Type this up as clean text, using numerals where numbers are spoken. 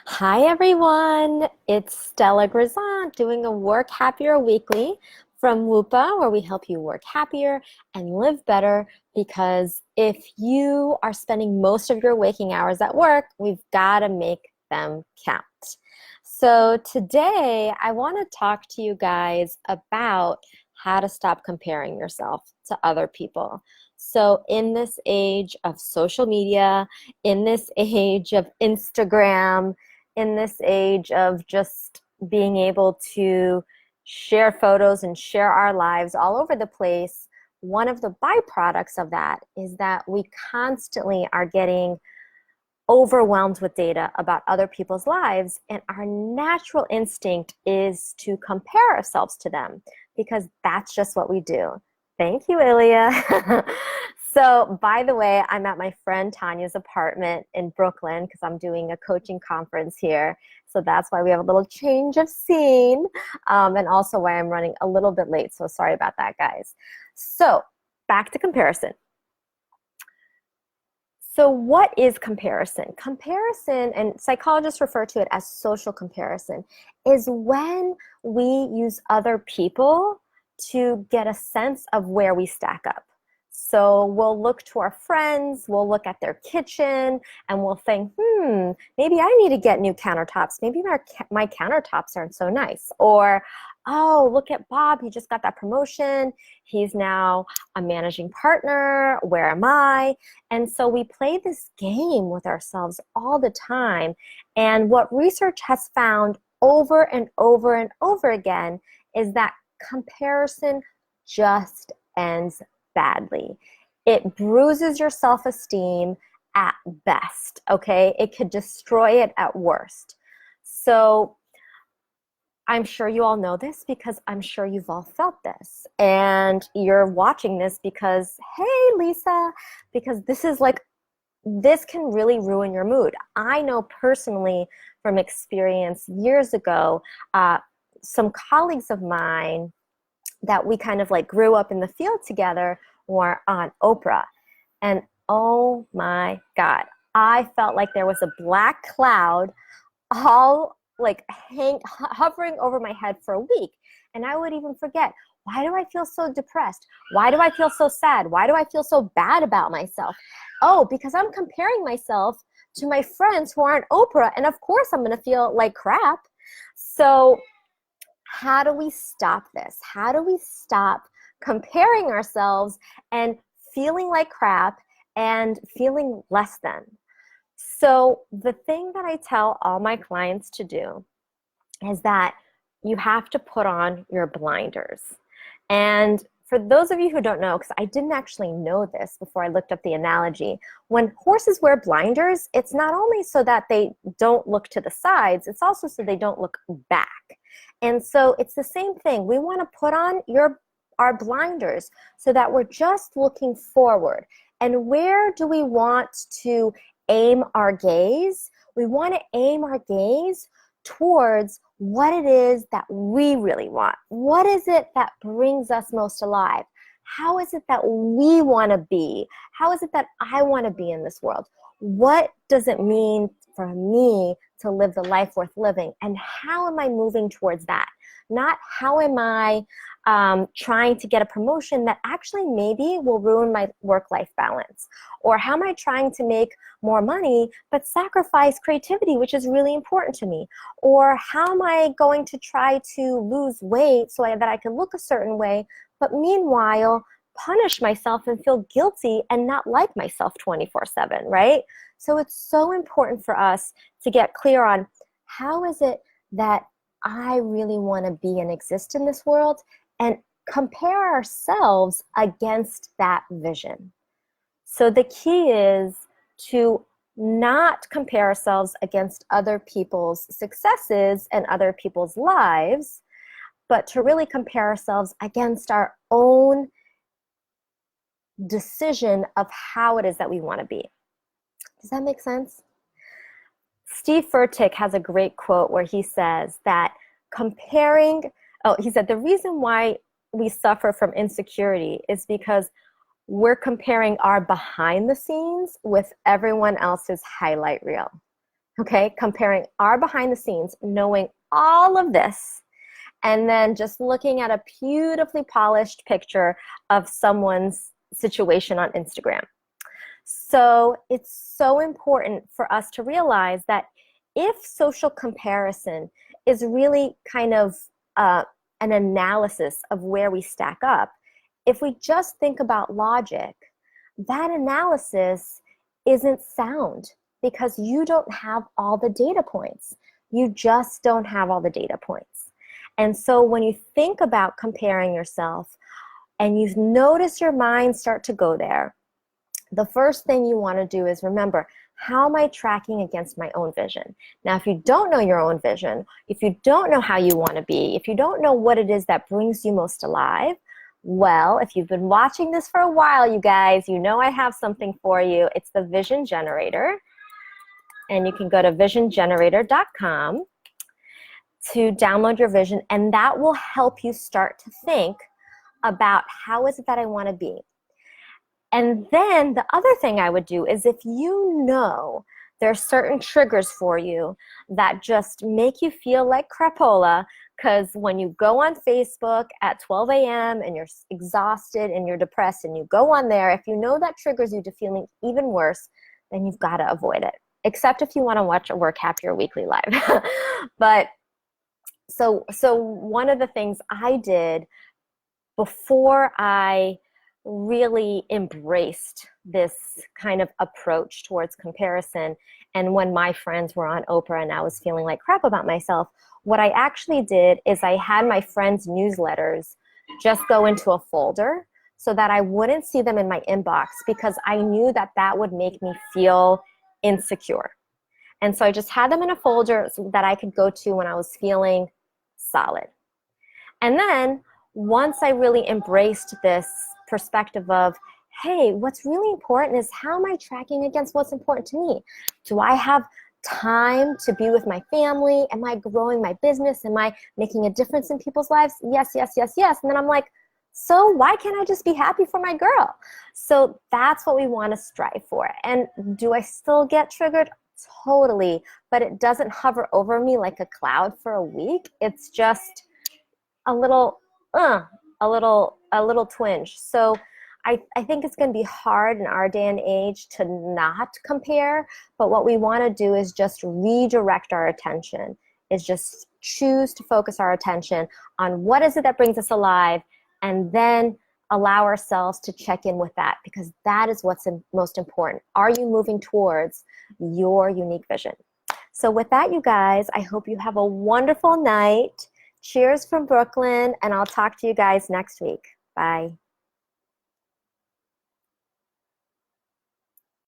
Hi everyone, it's Stella Grizont doing a Work Happier Weekly from WUPA, where we help you work happier and live better. Because if you are spending most of your waking hours at work, we've got to make them count. So today I want to talk to you guys about how to stop comparing yourself to other people. So in this age of social media, in this age of Instagram, in this age of just being able to share photos and share our lives all over the place, one of the byproducts of that is that we constantly are getting overwhelmed with data about other people's lives, and our natural instinct is to compare ourselves to them because that's just what we do. Thank you, Ilya. So, by the way, I'm at my friend Tanya's apartment in Brooklyn because I'm doing a coaching conference here. So that's why we have a little change of scene, and also why I'm running a little bit late. So sorry about that, guys. So back to comparison. So what is comparison? Comparison, and psychologists refer to it as social comparison, is when we use other people to get a sense of where we stack up. So we'll look to our friends, we'll look at their kitchen, and we'll think, maybe I need to get new countertops. Maybe my countertops aren't so nice. Or, oh, look at Bob, he just got that promotion. He's now a managing partner. Where am I? And so we play this game with ourselves all the time. And what research has found over and over and over again is that comparison just ends badly. It bruises your self-esteem at best, okay? It could destroy it at worst. So I'm sure you all know this because I'm sure you've all felt this. And you're watching this because, hey, Lisa, because this can really ruin your mood. I know personally from experience years ago, some colleagues of mine that we kind of like grew up in the field together were on Oprah. And oh my God, I felt like there was a black cloud all like hovering over my head for a week. And I would even forget, why do I feel so depressed? Why do I feel so sad? Why do I feel so bad about myself? Oh, because I'm comparing myself to my friends who aren't Oprah. And of course I'm going to feel like crap. So how do we stop this? How do we stop comparing ourselves and feeling like crap and feeling less than? So the thing that I tell all my clients to do is that you have to put on your blinders. And for those of you who don't know, because I didn't actually know this before I looked up the analogy, when horses wear blinders, it's not only so that they don't look to the sides, it's also so they don't look back. And so it's the same thing. We want to put on our blinders so that we're just looking forward. And where do we want to aim our gaze? We want to aim our gaze towards what it is that we really want. What is it that brings us most alive? How is it that we want to be? How is it that I want to be in this world? What does it mean for me to live the life worth living? And how am I moving towards that? Not how am I trying to get a promotion that actually maybe will ruin my work-life balance? Or how am I trying to make more money but sacrifice creativity, which is really important to me? Or how am I going to try to lose weight so that I can look a certain way, but meanwhile punish myself and feel guilty and not like myself 24/7, right? So it's so important for us to get clear on how is it that I really want to be and exist in this world, and compare ourselves against that vision. So the key is to not compare ourselves against other people's successes and other people's lives, but to really compare ourselves against our own decision of how it is that we want to be. Does that make sense? Steve Furtick has a great quote where he says that he said, the reason why we suffer from insecurity is because we're comparing our behind the scenes with everyone else's highlight reel. okay? Comparing our behind the scenes, knowing all of this, and then just looking at a beautifully polished picture of someone's situation on Instagram. So it's so important for us to realize that if social comparison is really kind of an analysis of where we stack up, if we just think about logic, that analysis isn't sound because you don't have all the data points. You just don't have all the data points. And so when you think about comparing yourself and you notice your mind start to go there, the first thing you want to do is remember, how am I tracking against my own vision? Now, if you don't know your own vision, if you don't know how you want to be, if you don't know what it is that brings you most alive, well, if you've been watching this for a while, you guys, you know I have something for you. It's the Vision Generator. And you can go to visiongenerator.com to download your vision, and that will help you start to think about how is it that I want to be. And then the other thing I would do is, if you know there are certain triggers for you that just make you feel like crapola, because when you go on Facebook at 12 a.m. and you're exhausted and you're depressed and you go on there, if you know that triggers you to feeling even worse, then you've got to avoid it. Except if you want to watch a Work Happier weekly live. But so one of the things I did before I really embraced this kind of approach towards comparison, and when my friends were on Oprah and I was feeling like crap about myself, what I actually did is I had my friends' newsletters just go into a folder so that I wouldn't see them in my inbox, because I knew that that would make me feel insecure. And so I just had them in a folder so that I could go to when I was feeling solid. And then once I really embraced this perspective of, hey, what's really important is how am I tracking against what's important to me? Do I have time to be with my family? Am I growing my business? Am I making a difference in people's lives? Yes, yes, yes, yes. And then I'm like, so why can't I just be happy for my girl? So that's what we want to strive for. And do I still get triggered? Totally. But it doesn't hover over me like a cloud for a week. It's just a little twinge. So I think it's going to be hard in our day and age to not compare, but what we want to do is just redirect our attention, is just choose to focus our attention on what is it that brings us alive, and then allow ourselves to check in with that, because that is what's most important. Are you moving towards your unique vision? So with that, you guys, I hope you have a wonderful night. Cheers from Brooklyn, and I'll talk to you guys next week. Bye.